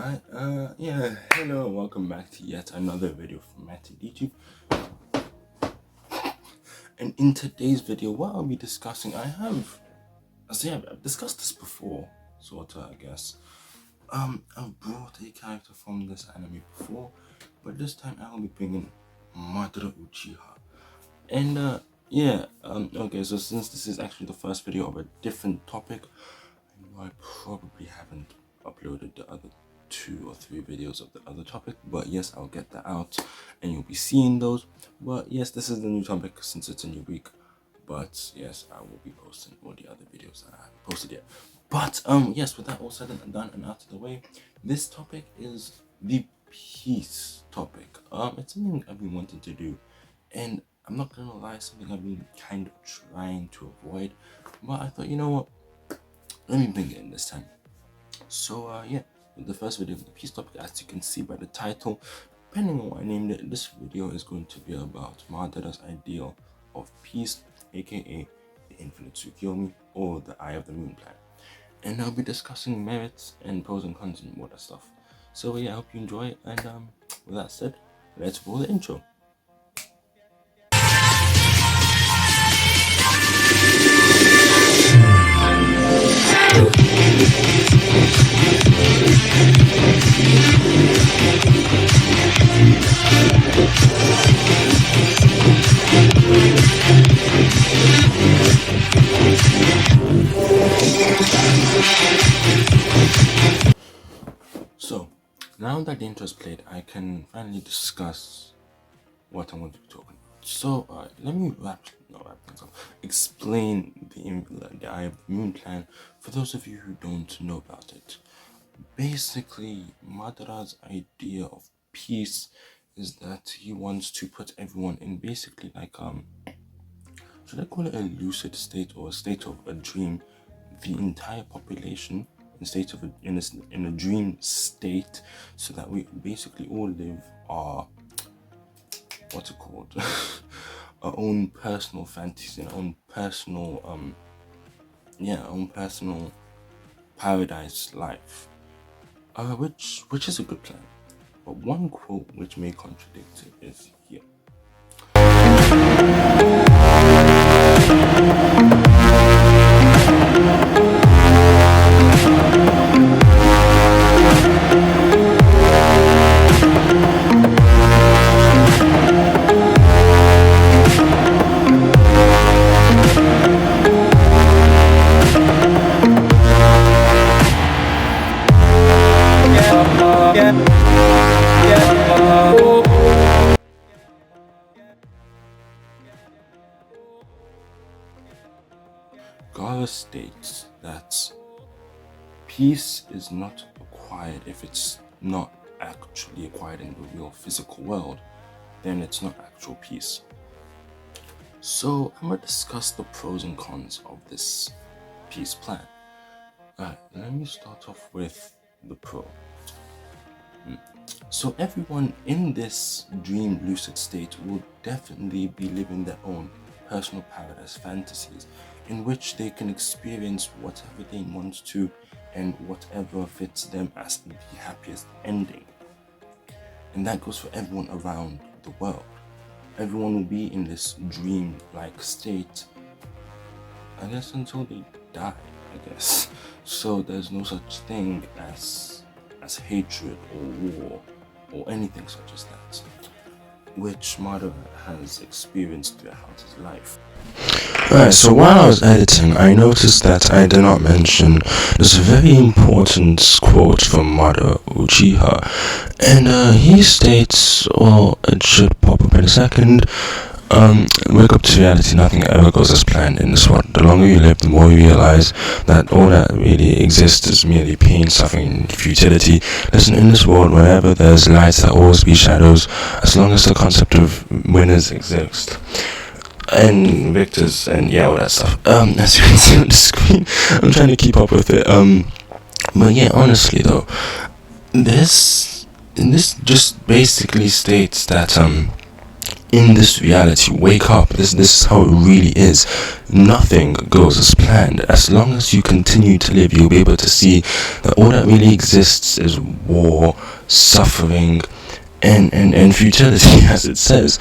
Yeah, hello, welcome back to yet another video from Mattydtube. And in today's video, what I'll be discussing, I've discussed this before, sorta, I guess. I've brought a character from this anime before, but this time I'll be bringing Madaras Uchihas. And, okay, so since this is actually the first video of a different topic, I know I probably haven't uploaded the other 2 or 3 videos of the other topic, but yes, I'll get that out and you'll be seeing those. But yes, this is the new topic since it's a new week, but yes, I will be posting all the other videos that I haven't posted yet. But yes, with that all said and done and out of the way, this topic is the peace topic. It's something I've been wanting to do, and I'm not gonna lie, something I've been kind of trying to avoid, but I thought, you know what, let me bring it in this time. So yeah, the first video of the peace topic, as you can see by the title, depending on what I named it, this video is going to be about Madara's ideal of peace, aka the infinite Tsukiyomi, or the Eye of the Moon plan. And I'll be discussing merits and pros and cons and all that stuff. So yeah, I hope you enjoy it, and with that said, let's roll the intro. So, now that the intro is played, I can finally discuss what I want to be talking about. So, let me explain the Eye of the Moon plan for those of you who don't know about it. Basically, Madara's idea of peace is that he wants to put everyone in basically like should I call it a lucid state or a state of a dream, the entire population in a dream state, so that we basically all live our our own personal fantasies and our own personal paradise life, which is a good plan. But one quote which may contradict it is here. Gara states that peace is not acquired if it's not actually acquired in the real physical world, then it's not actual peace. So I'm going to discuss the pros and cons of this peace plan. Alright, let me start off with the pro. So everyone in this dream lucid state will definitely be living their own personal paradise fantasies, in which they can experience whatever they want to and whatever fits them as the happiest ending. And that goes for everyone around the world. Everyone will be in this dream-like state, I guess, until they die, I guess. So there's no such thing as hatred or war or anything such as that, which Madara has experienced throughout his life. Alright, so while I was editing, I noticed that I did not mention this very important quote from Madaras Uchihas, and he states, well, it should pop up in a second, wake up to reality, nothing ever goes as planned in this world. The longer you live, the more you realize that all that really exists is merely pain, suffering, and futility. Listen, in this world, wherever there's lights, there will always be shadows, as long as the concept of winners exists and victors and all that stuff. As you can see on the screen, I'm trying to keep up with it. But yeah, honestly though, this just basically states that in this reality. Wake up. This is how it really is. Nothing goes as planned. As long as you continue to live, you'll be able to see that all that really exists is war, suffering, and futility, as it says.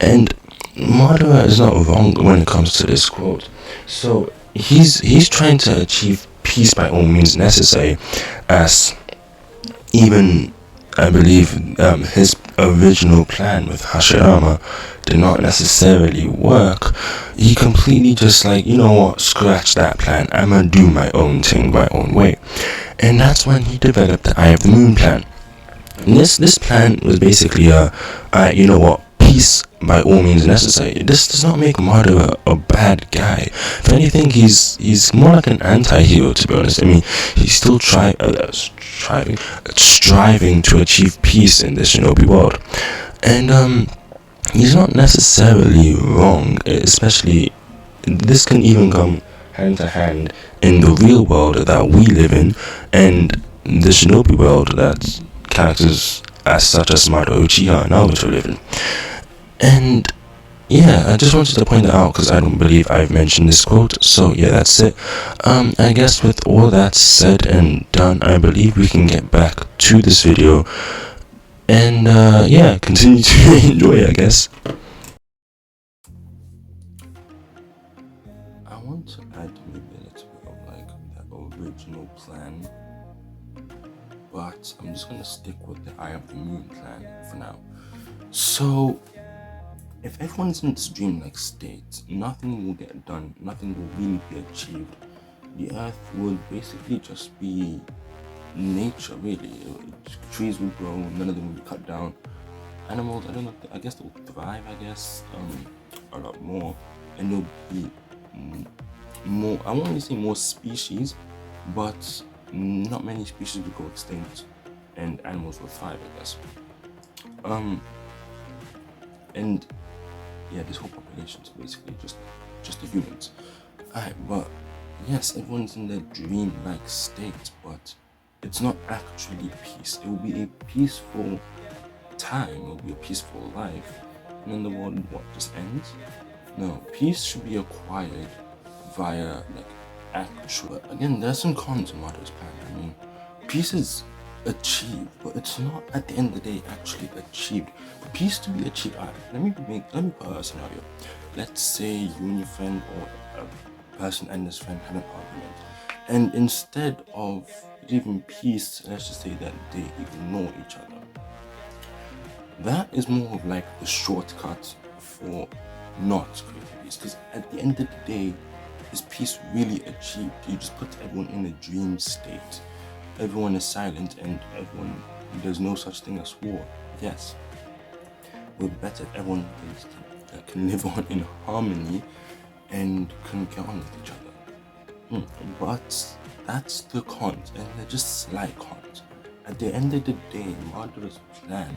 And Madara is not wrong when it comes to this quote. So he's trying to achieve peace by all means necessary, as even I believe his original plan with Hashirama did not necessarily work. He completely just like, you know what, scratch that plan. I'm gonna do my own thing my own way. And that's when he developed the Eye of the Moon plan. And this plan was basically you know what, peace by all means necessary. This does not make Madara a bad guy. If anything, he's more like an anti-hero, to be honest. I mean, he's still striving to achieve peace in this shinobi world. And he's not necessarily wrong, especially this can even come hand to hand in the real world that we live in and the shinobi world that characters as such as Madaras Uchihas and Naruto live in. And yeah, I just wanted to point that out because I don't believe I've mentioned this quote. So yeah, that's it. I guess with all that said and done, I believe we can get back to this video and yeah, continue to enjoy it, I guess. I want to add maybe a little bit of like the original plan, but I'm just gonna stick with the Eye of the Moon plan for now. So if everyone's in this dreamlike state, nothing will get done, nothing will really be achieved. The earth would basically just be nature, really. Trees will grow, none of them will be cut down. Animals, I don't know, I guess they'll thrive, a lot more. And there'll be more, I won't really say more species, but not many species will go extinct and animals will thrive, I guess. And yeah, this whole population is basically just the humans. Alright, but yes, everyone's in their dream-like state, but it's not actually peace. It will be a peaceful time, it will be a peaceful life, and then the world just ends? No, peace should be acquired via like actual. Again, there's some cons to Madara's plan. I mean, peace is achieved, but it's not at the end of the day actually achieved. For peace to be achieved, let me put a scenario. Let's say you and your friend or a person and his friend have an argument, and instead of achieving peace, let's just say that they ignore each other. That is more of like the shortcut for not creating peace, because at the end of the day, is peace really achieved? You just put everyone in a dream state. Everyone is silent and there's no such thing as war. Yes, we're better if everyone can live on in harmony and can get on with each other. But that's the cons, and they're just slight cons. At the end of the day, Madara's plan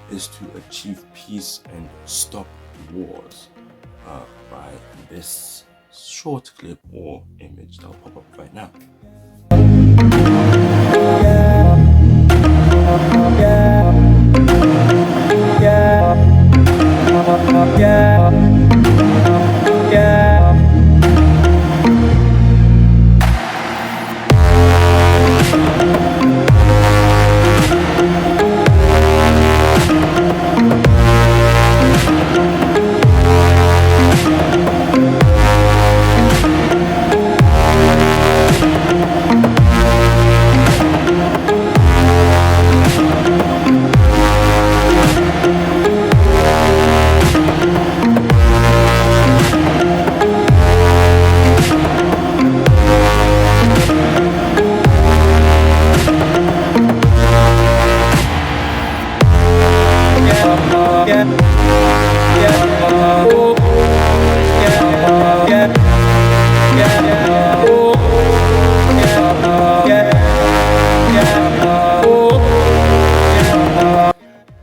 is to achieve peace and stop wars by this short clip or image that'll pop up right now.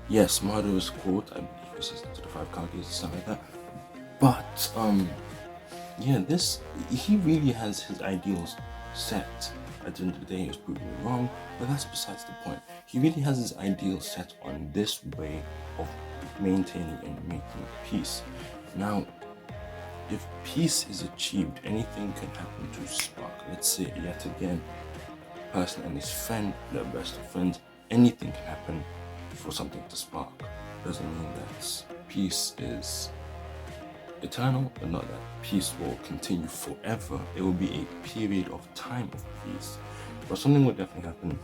Yes, Madara's quote, I believe this is to the 5 Kages and stuff like that. But yeah, he really has his ideals set. At the end of the day, he was proving me wrong, but that's besides the point. He really has his ideals set on this way of maintaining and making peace. Now, if peace is achieved, anything can happen to spark. Let's say yet again, person and his friend, their best of friends, anything can happen for something to spark. Doesn't mean that peace is eternal, but not that peace will continue forever. It will be a period of time of peace, but something will definitely happen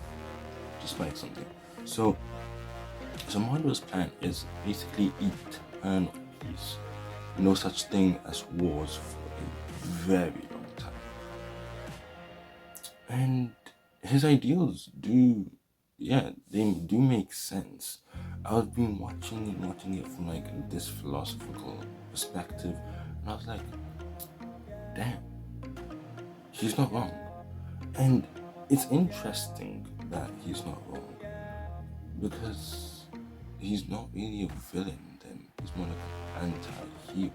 just like something. So Madaras' plan is basically eternal peace. No such thing as wars for a very long time. And his ideals they do make sense. I've been watching it from like this philosophical perspective, and I was like, damn, he's not wrong. And it's interesting that he's not wrong, because he's not really a villain then. He's more like an anti-hero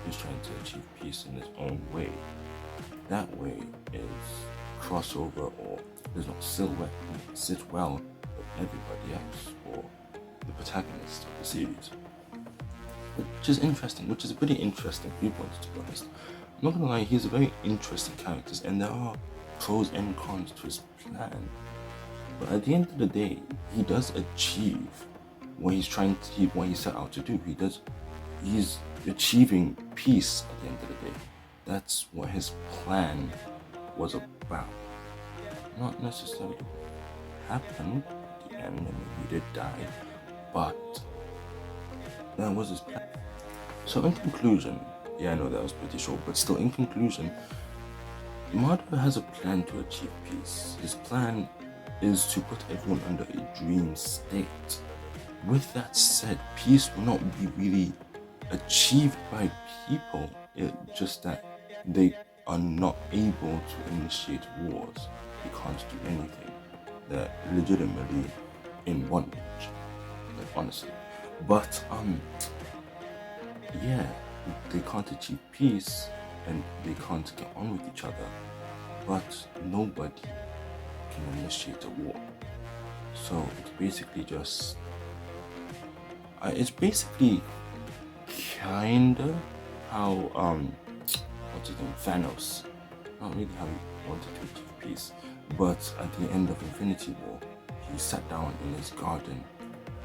who's trying to achieve peace in his own way. That way is crossover, or does not sit well with everybody else or the protagonist of the series. Which is interesting, which is a pretty interesting viewpoint, to be honest. I'm not gonna lie, he's a very interesting character, and there are pros and cons to his plan. But at the end of the day, he does achieve what he's what he set out to do. He's achieving peace at the end of the day. That's what his plan was about. Not necessarily happened at the end, I mean, he did die, but that was his plan. So in conclusion, I know that was pretty short, but still in conclusion, Madara has a plan to achieve peace. His plan is to put everyone under a dream state. With that said, peace will not be really achieved by people. It's just that they are not able to initiate wars. They can't do anything. They're legitimately in bondage, like, honestly. But they can't achieve peace and they can't get on with each other. But nobody can initiate a war. So it's basically just kinda how what's his name, Thanos, not really how he wanted to achieve peace, but at the end of Infinity War, he sat down in his garden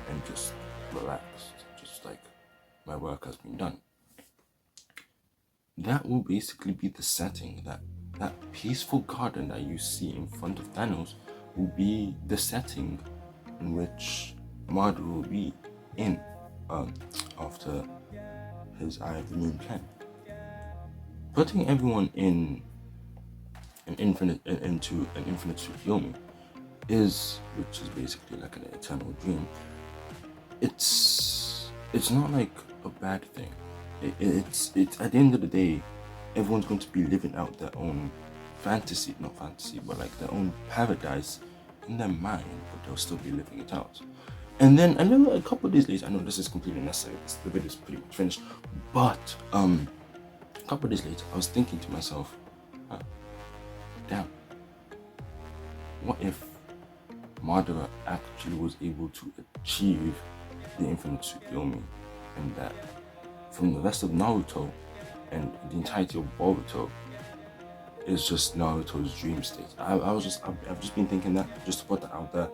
and just relaxed, just like, my work has been done. That will basically be the setting. That peaceful garden that you see in front of Thanos will be the setting in which Madara will be in after his Eye of the Moon plan. Putting everyone into an infinite Tsukiyomi which is basically like an eternal dream. It's not like a bad thing. It's at the end of the day, everyone's going to be living out their own not fantasy, but like their own paradise in their mind, but they'll still be living it out. And then a couple of days later, I know this is completely necessary, the video is pretty much finished, but a couple of days later, I was thinking to myself, damn, what if Madara actually was able to achieve the infinite Tsukiyomi, and that from the rest of Naruto and the entirety of Boruto is just Naruto's dream state. I've just been thinking that, just to put that out there.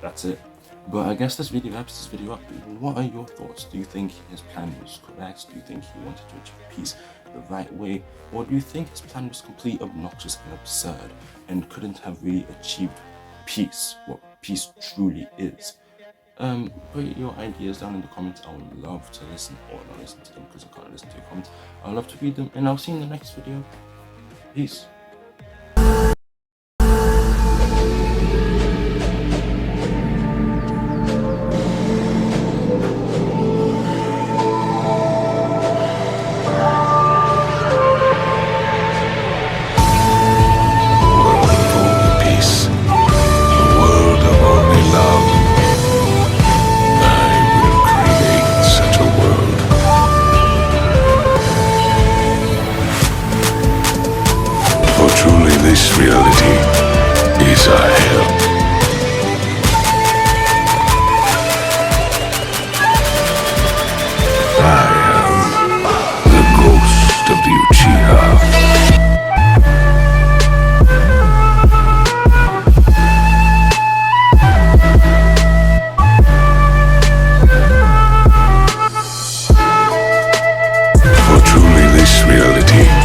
That's it. But I guess this video wraps this video up. What are your thoughts? Do you think his plan was correct? Do you think he wanted to achieve peace the right way? Or do you think his plan was completely obnoxious and absurd and couldn't have really achieved peace, what peace truly is? Put your ideas down in the comments. I would love to listen, or not listen to them because I can't listen to your comments. I'd love to read them, and I'll see you in the next video. Peace. This reality is a hell. see.